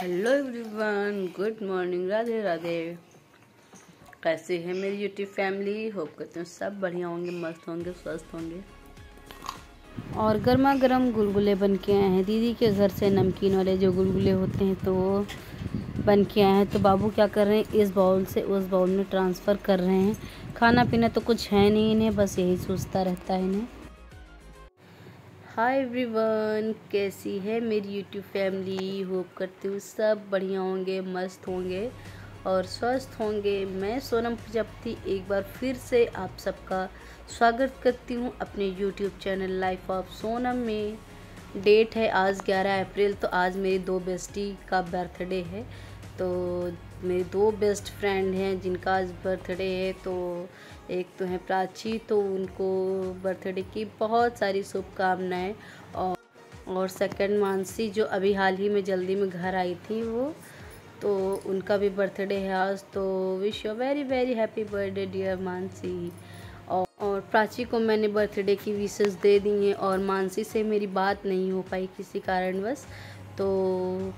Hello everyone, good morning, Radhe Radhe. कैसे है मेरी यूट्यूब फैमिली? होप करते हैं सब बढ़िया होंगे, मस्त होंगे, स्वस्थ होंगे। और गर्मा गर्म गुलगुले बन के आए हैं दीदी के घर से। नमकीन वाले जो गुलगुले होते हैं तो वो बन के आए हैं। तो बाबू क्या कर रहे हैं, इस बाउल से उस बाउल में ट्रांसफ़र कर रहे हैं। खाना पीना तो कुछ है नहीं इन्हें, बस यही सोचता रहता है इन्हें। हाय एवरीवन, कैसी है मेरी यूट्यूब फैमिली? होप करती हूँ सब बढ़िया होंगे, मस्त होंगे और स्वस्थ होंगे। मैं सोनम प्रजापति एक बार फिर से आप सबका स्वागत करती हूँ अपने YouTube channel life of Sonam में। डेट है आज 11 अप्रैल। तो आज मेरी दो बेस्टी का बर्थडे है। तो मेरी दो बेस्ट फ्रेंड हैं जिनका आज बर्थडे है। तो एक तो है प्राची, तो उनको बर्थडे की बहुत सारी शुभकामनाएं। और सेकंड मानसी, जो अभी हाल ही में जल्दी में घर आई थी वो, तो उनका भी बर्थडे है आज। तो wish you very very happy birthday dear Mansi. और प्राची को मैंने बर्थडे की विशेस दे दी हैं और मानसी से मेरी बात नहीं हो पाई किसी कारणवश। तो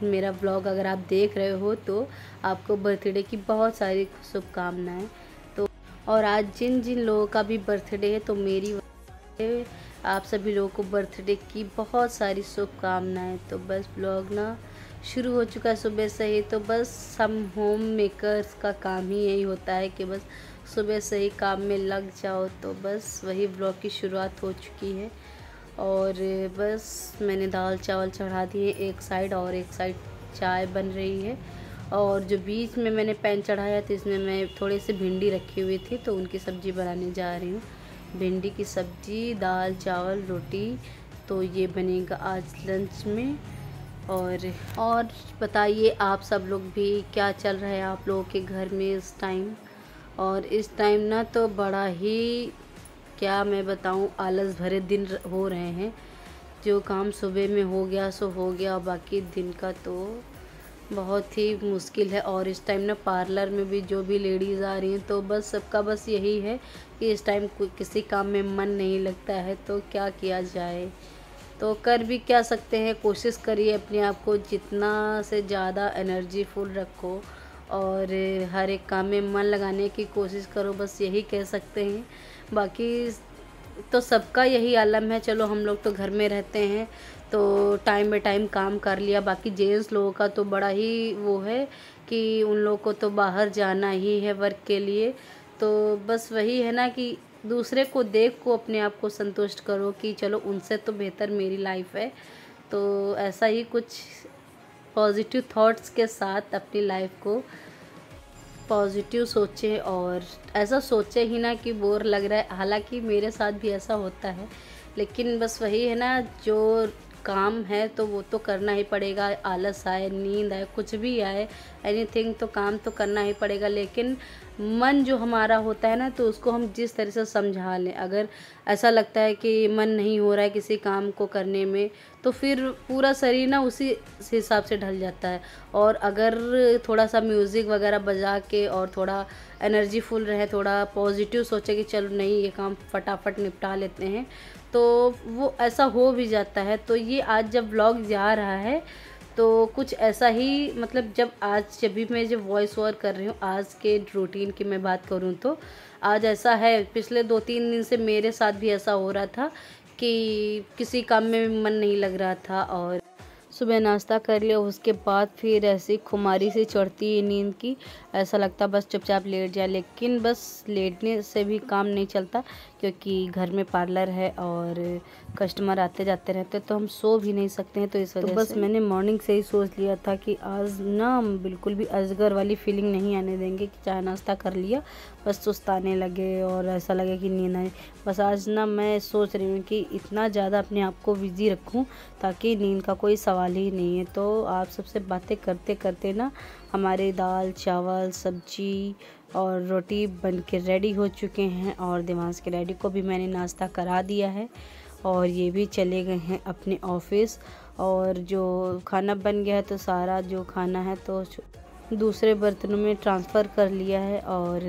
मेरा ब्लॉग अगर आप देख रहे हो तो आपको बर्थडे की बहुत सारी शुभकामनाएं। तो और आज जिन जिन लोगों का भी बर्थडे है तो मेरी आप सभी लोगों को बर्थडे की बहुत सारी शुभकामनाएं। तो बस ब्लॉग ना शुरू हो चुका है सुबह से ही। तो बस हम होम मेकर्स का काम ही यही होता है कि बस सुबह से ही काम में लग जाओ। तो बस वही ब्लॉग की शुरुआत हो चुकी है। और बस मैंने दाल चावल चढ़ा दिए एक साइड, और एक साइड चाय बन रही है। और जो बीच में मैंने पैन चढ़ाया था इसमें मैं थोड़ी सी भिंडी रखी हुई थी, तो उनकी सब्ज़ी बनाने जा रही हूँ। भिंडी की सब्ज़ी, दाल चावल, रोटी, तो ये बनेगा आज लंच में। और बताइए आप सब लोग भी क्या चल रहा है आप लोगों के घर में इस टाइम। और इस टाइम ना तो बड़ा ही, क्या मैं बताऊं, आलस भरे दिन हो रहे हैं। जो काम सुबह में हो गया सो हो गया, बाकी दिन का तो बहुत ही मुश्किल है। और इस टाइम ना पार्लर में भी जो भी लेडीज़ आ रही हैं तो बस सबका बस यही है कि इस टाइम किसी काम में मन नहीं लगता है। तो क्या किया जाए, तो कर भी क्या सकते हैं। कोशिश करिए अपने आप को जितना से ज़्यादा एनर्जीफुल रखो और हर एक काम में मन लगाने की कोशिश करो, बस यही कह सकते हैं। बाकी तो सबका यही आलम है। चलो हम लोग तो घर में रहते हैं तो टाइम बाय टाइम काम कर लिया। बाकी जेंट्स लोगों का तो बड़ा ही वो है कि उन लोगों को तो बाहर जाना ही है वर्क के लिए। तो बस वही है ना कि दूसरे को देख को अपने आप को संतुष्ट करो कि चलो उनसे तो बेहतर मेरी लाइफ है। तो ऐसा ही कुछ पॉजिटिव थॉट्स के साथ अपनी लाइफ को पॉजिटिव सोचें और ऐसा सोचे ही ना कि बोर लग रहा है। हालांकि मेरे साथ भी ऐसा होता है, लेकिन बस वही है ना, जो काम है तो वो तो करना ही पड़ेगा। आलस आए, नींद आए, कुछ भी आए, एनीथिंग, तो काम तो करना ही पड़ेगा। लेकिन मन जो हमारा होता है ना, तो उसको हम जिस तरह से समझा लें। अगर ऐसा लगता है कि मन नहीं हो रहा है किसी काम को करने में, तो फिर पूरा शरीर ना उसी हिसाब से ढल जाता है। और अगर थोड़ा सा म्यूज़िक वगैरह बजा के और थोड़ा एनर्जीफुल रहे, थोड़ा पॉजिटिव सोचे कि चलो नहीं ये काम फटाफट निपटा लेते हैं, तो वो ऐसा हो भी जाता है। तो ये आज जब व्लॉग जा रहा है तो कुछ ऐसा ही, मतलब जब भी मैं जब वॉइस ओवर कर रही हूँ, आज के रूटीन की मैं बात करूँ तो आज ऐसा है। पिछले 2-3 दिन से मेरे साथ भी ऐसा हो रहा था कि किसी काम में मन नहीं लग रहा था। और सुबह नाश्ता कर लिया, उसके बाद फिर ऐसी खुमारी सी चढ़ती है नींद की, ऐसा लगता बस चुपचाप लेट जाए। लेकिन बस लेटने से भी काम नहीं चलता, क्योंकि घर में पार्लर है और कस्टमर आते जाते रहते, तो हम सो भी नहीं सकते हैं। तो इस वजह से बस मैंने मॉर्निंग से ही सोच लिया था कि आज ना हम बिल्कुल भी अजगर वाली फीलिंग नहीं आने देंगे कि चाय नाश्ता कर लिया बस सुस्ताने लगे और ऐसा लगे कि नींद आए। बस आज ना मैं सोच रही हूँ कि इतना ज़्यादा अपने आप को बिजी रखूँ ताकि नींद का कोई सवाल ही नहीं है। तो आप सबसे बातें करते करते ना हमारे दाल चावल सब्जी और रोटी बन के रेडी हो चुके हैं। और दिमाग के डैडी को भी मैंने नाश्ता करा दिया है और ये भी चले गए हैं अपने ऑफिस। और जो खाना बन गया है तो सारा जो खाना है तो दूसरे बर्तनों में ट्रांसफ़र कर लिया है। और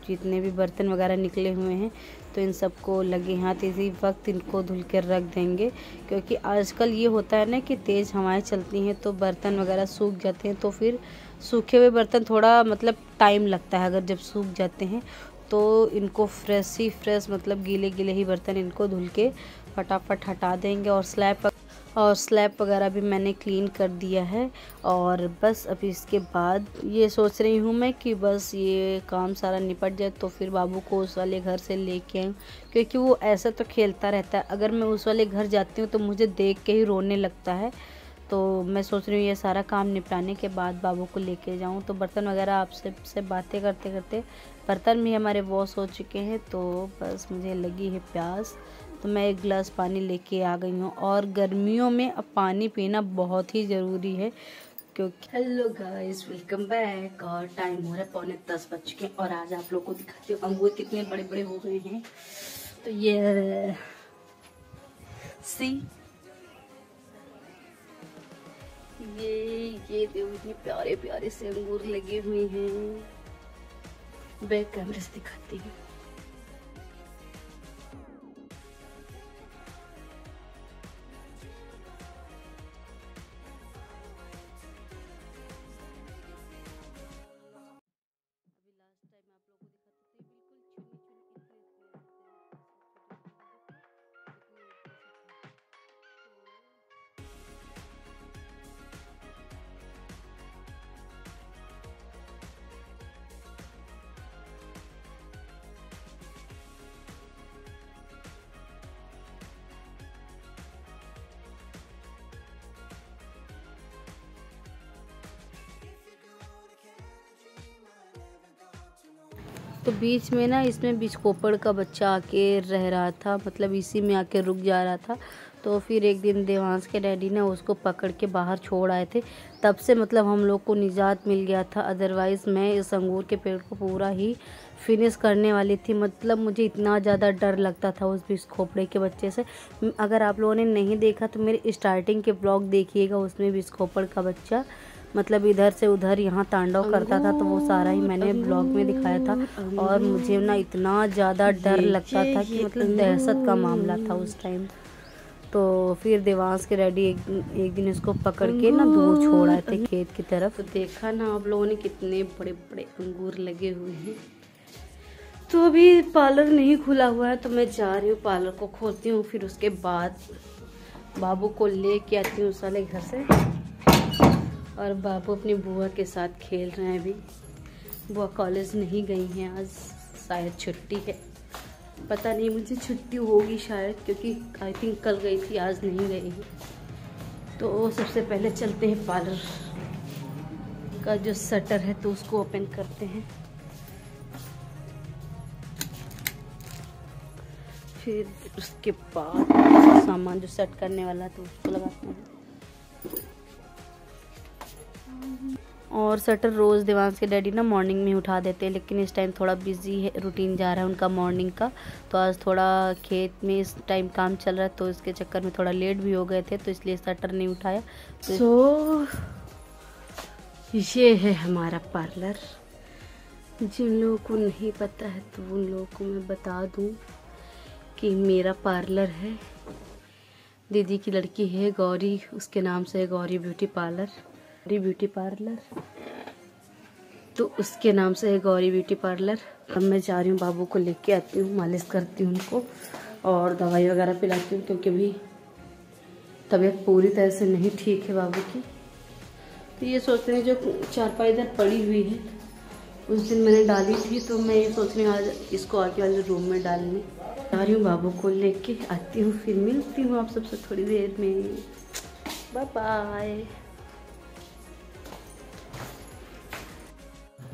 जितने भी बर्तन वगैरह निकले हुए हैं तो इन सबको लगे हाथ इसी वक्त इनको धुल कर रख देंगे, क्योंकि आजकल ये होता है ना कि तेज़ हवाएं चलती हैं तो बर्तन वगैरह सूख जाते हैं। तो फिर सूखे हुए बर्तन थोड़ा मतलब टाइम लगता है, अगर जब सूख जाते हैं तो इनको फ्रेश मतलब गीले गीले ही बर्तन इनको धुल के फटाफट हटा देंगे। और स्लैब वगैरह भी मैंने क्लीन कर दिया है। और बस अभी इसके बाद ये सोच रही हूँ मैं कि बस ये काम सारा निपट जाए तो फिर बाबू को उस वाले घर से लेके आऊँ, क्योंकि वो ऐसा तो खेलता रहता है। अगर मैं उस वाले घर जाती हूँ तो मुझे देख के ही रोने लगता है। तो मैं सोच रही हूँ ये सारा काम निपटाने के बाद बाबू को लेके जाऊँ। तो बर्तन वगैरह आपसे बातें करते करते बर्तन भी हमारे वॉश हो चुके हैं। तो बस मुझे लगी है प्यास, तो मैं एक गिलास पानी लेके आ गई हूँ। और गर्मियों में अब पानी पीना बहुत ही ज़रूरी है, क्योंकि हेलो गाइस, वेलकम बैक। और टाइम हो रहा है 9:45 बज चुके हैं। और आज आप लोगों को दिखाती हूँ अंगूर कितने बड़े बड़े हो गए हैं। तो ये सी ये देखो इतने प्यारे प्यारे से अंगूर लगे हुए हैं। बैक कैमरे से दिखाती हूँ। तो बीच में ना इसमें बिचकोपड़ का बच्चा आके रह रहा था, मतलब इसी में आके रुक जा रहा था। तो फिर एक दिन देवांश के डैडी ने उसको पकड़ के बाहर छोड़ आए थे, तब से मतलब हम लोग को निजात मिल गया था। अदरवाइज़ मैं इस अंगूर के पेड़ को पूरा ही फिनिश करने वाली थी। मतलब मुझे इतना ज़्यादा डर लगता था उस बिचकोपड़े के बच्चे से। अगर आप लोगों ने नहीं देखा तो मेरे स्टार्टिंग के ब्लॉग देखिएगा, उसमें बिचकोपड़ का बच्चा मतलब इधर से उधर यहाँ तांडव करता था। तो वो सारा ही मैंने ब्लॉग में दिखाया था। और मुझे ना इतना ज़्यादा डर लगता था कि मतलब दहशत का मामला था उस टाइम। तो फिर देवांश के डैडी एक दिन इसको पकड़ के ना दूर छोड़ आए थे खेत की तरफ। तो देखा ना आप लोगों ने कितने बड़े बड़े अंगूर लगे हुए हैं। तो अभी पार्लर नहीं खुला हुआ है, तो मैं जा रही हूँ पार्लर को खोलती हूँ। फिर उसके बाद बाबू को ले के आती हूँ उस वाले घर से। और बाबू अपनी बुआ के साथ खेल रहे हैं। अभी बुआ कॉलेज नहीं गई हैं, आज शायद छुट्टी है। पता नहीं, मुझे छुट्टी होगी शायद, क्योंकि आई थिंक कल गई थी, आज नहीं गई है। तो सबसे पहले चलते हैं पार्लर का जो शटर है तो उसको ओपन करते हैं। फिर उसके बाद सामान जो सेट करने वाला तो उसको लगाते हैं। और शटर रोज़ देवांश के डैडी ना मॉर्निंग में उठा देते हैं, लेकिन इस टाइम थोड़ा बिजी है, रूटीन जा रहा है उनका मॉर्निंग का। तो आज थोड़ा खेत में इस टाइम काम चल रहा है, तो इसके चक्कर में थोड़ा लेट भी हो गए थे, तो इसलिए शटर नहीं उठाया। तो ये है हमारा पार्लर। जिन लोगों को नहीं पता है तो उन लोगों को मैं बता दूं कि मेरा पार्लर है, दीदी की लड़की है गौरी, उसके नाम से है गौरी ब्यूटी पार्लर। तो उसके नाम से है गौरी ब्यूटी पार्लर। अब मैं जा रही हूँ, बाबू को लेके आती हूँ, मालिश करती हूँ उनको और दवाई वगैरह पिलाती हूँ, क्योंकि अभी तबीयत पूरी तरह से नहीं ठीक है बाबू की। तो ये सोच रहे हैं जो चारपाई इधर पड़ी हुई है उस दिन मैंने डाली थी, तो मैं ये सोच रही हूँ आज इसको आगे वाले रूम में डालने जा रही हूँ। बाबू को लेके आती हूँ, फिर मिलती हूँ आप सबसे थोड़ी देर में। Bye bye.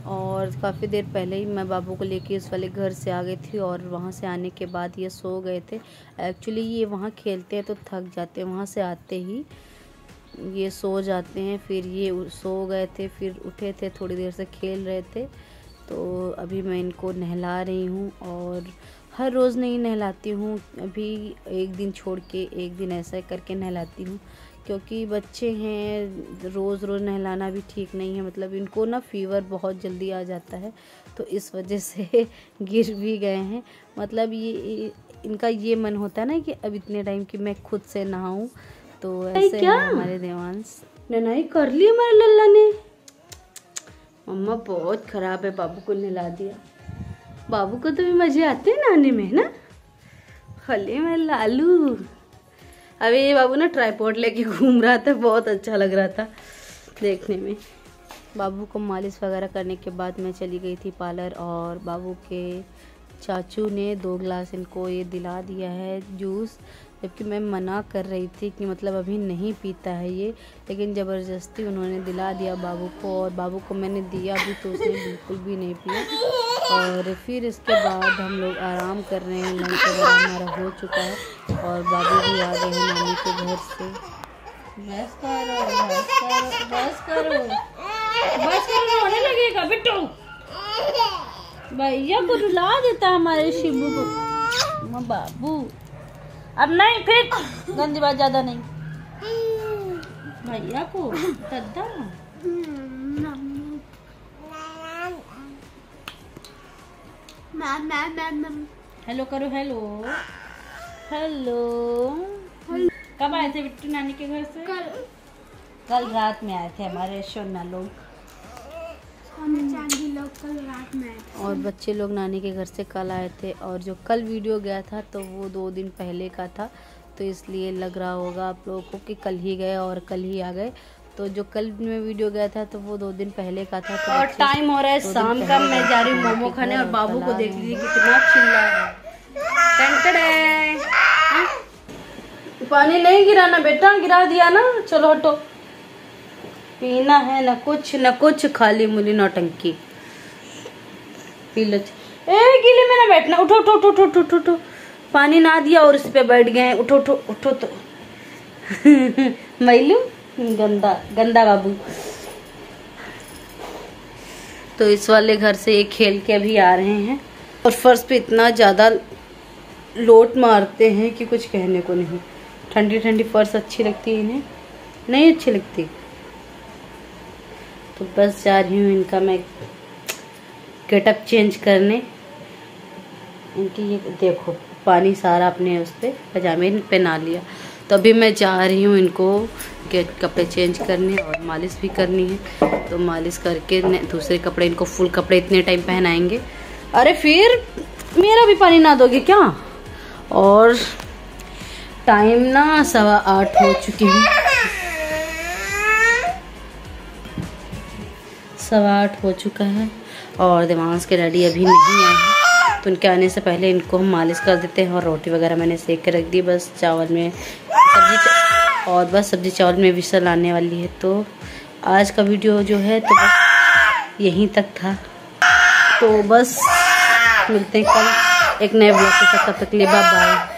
और काफ़ी देर पहले ही मैं बाबू को लेके इस वाले घर से आ गई थी, और वहाँ से आने के बाद ये सो गए थे। एक्चुअली ये वहाँ खेलते हैं तो थक जाते हैं, वहाँ से आते ही ये सो जाते हैं। फिर ये सो गए थे, फिर उठे थे, थोड़ी देर से खेल रहे थे। तो अभी मैं इनको नहला रही हूँ, और हर रोज़ नहीं नहलाती हूँ, अभी एक दिन छोड़ के एक दिन ऐसा करके नहलाती हूँ, क्योंकि बच्चे हैं, रोज़ रोज़ नहलाना भी ठीक नहीं है। मतलब इनको ना फीवर बहुत जल्दी आ जाता है, तो इस वजह से गिर भी गए हैं। मतलब ये इनका ये मन होता है ना कि अब इतने टाइम की मैं खुद से नहाऊं, तो ऐसे है हमारे देवांश। नहाई कर ली हमारे लल्ला ने। मम्मा बहुत ख़राब है, बाबू को नहला दिया। बाबू को तो भी मज़े आते हैं नहाने में ना। खले मैं लालू। अभी ये बाबू ना ट्राइपॉड लेके घूम रहा था, बहुत अच्छा लग रहा था देखने में। बाबू को मालिश वगैरह करने के बाद मैं चली गई थी पार्लर, और बाबू के चाचू ने 2 गिलास इनको ये दिला दिया है जूस, जबकि मैं मना कर रही थी कि मतलब अभी नहीं पीता है ये, लेकिन ज़बरदस्ती उन्होंने दिला दिया बाबू को। और बाबू को मैंने दिया भी तो उसने बिल्कुल भी नहीं पिया। और फिर इसके बाद हम लोग आराम कर रहे हैं, लंच वगैरह हमारा हो चुका है, और बाबू भी आ गए हैं नानी के घर से। बस करो बस करो बस करो बस करो, रोने लगेगा बेटो। भैया को रुला देता हमारे शिबू को। बाबू अब नहीं, फिर गंदी बात ज्यादा नहीं। भैया को दद्दा। हेलो करो, हेलो हेलो। कब आए थे बिट्टू नानी के घर से? कल रात में आए थे हमारे सोना लोग, चांदी लोग कल रात में आए थे। और बच्चे लोग नानी के घर से कल आए थे, और जो कल वीडियो गया था तो वो 2 दिन पहले का था, तो इसलिए लग रहा होगा आप लोगों को कि कल ही गए और कल ही आ गए। तो जो कल में वीडियो गया था तो वो 2 दिन पहले का था। तो और टाइम हो रहा है शाम का, मैं जा रही हूँ मोमो खाने, और बाबू को देख लीजिए कितना चिल्ला है। पानी नहीं गिराना बेटा, गिरा दिया ना, चलो हटो। पीना है न कुछ खाली मुली नौटंकी। P low. ए गीले में ना बैठना, उठो उठो उठो उठो उठो उठो। पानी ना दिया और उस पे बैठ गए। उठो उठो उठो तो मैलू गंदा गंदा बाबू। तो इस वाले घर से ये खेल के अभी आ रहे हैं, और फर्श पे इतना ज़्यादा लोट मारते हैं कि कुछ कहने को नहीं। ठंडी ठंडी फर्श अच्छी लगती है इन्हें, नहीं अच्छी लगती। तो बस जा रही हूँ इनका मैं गेटअप चेंज करने। इनकी ये देखो पानी सारा अपने उस पर पजामे पे ना लिया। तो अभी मैं जा रही हूँ इनको कपड़े चेंज करने, और मालिश भी करनी है। तो मालिश करके दूसरे कपड़े, इनको फुल कपड़े इतने टाइम पहनाएंगे। अरे फिर मेरा भी पानी ना दोगे क्या? और टाइम ना 8:15 हो चुके हैं, 8:15 हो चुका है, और देवांश के डैडी अभी नहीं आए हैं। तो उनके आने से पहले इनको हम मालिश कर देते हैं। और रोटी वगैरह मैंने सेक के रख दी, बस चावल में सब्जी चावल में विसल आने वाली है। तो आज का वीडियो जो है तो बस यहीं तक था। तो बस मिलते हैं कल एक नए ब्लॉग के साथ, तब तक के लिए बाय बाय।